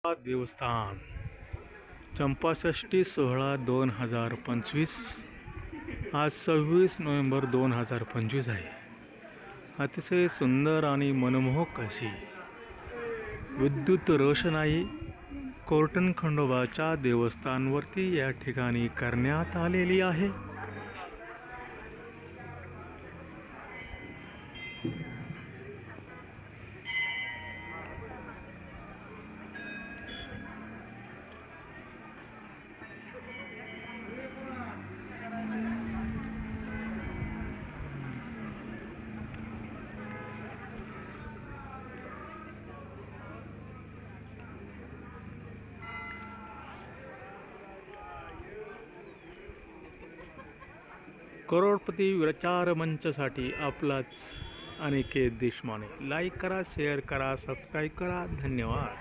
देवस्थान चंपाषष्ठी सोहळा 2025 आज 26 नोव्हेंबर 2025 आहे. अतिशय सुंदर आणि मनमोहक अशी विद्युत रोषणाई कोर्टन खंडोबाच्या देवस्थानवरती या ठिकाणी करण्यात आलेली आहे. करोडपती विचार मंचसाठी आपलाच अनिकेत देशमाने. लाईक करा, शेअर करा, सबस्क्राईब करा. धन्यवाद.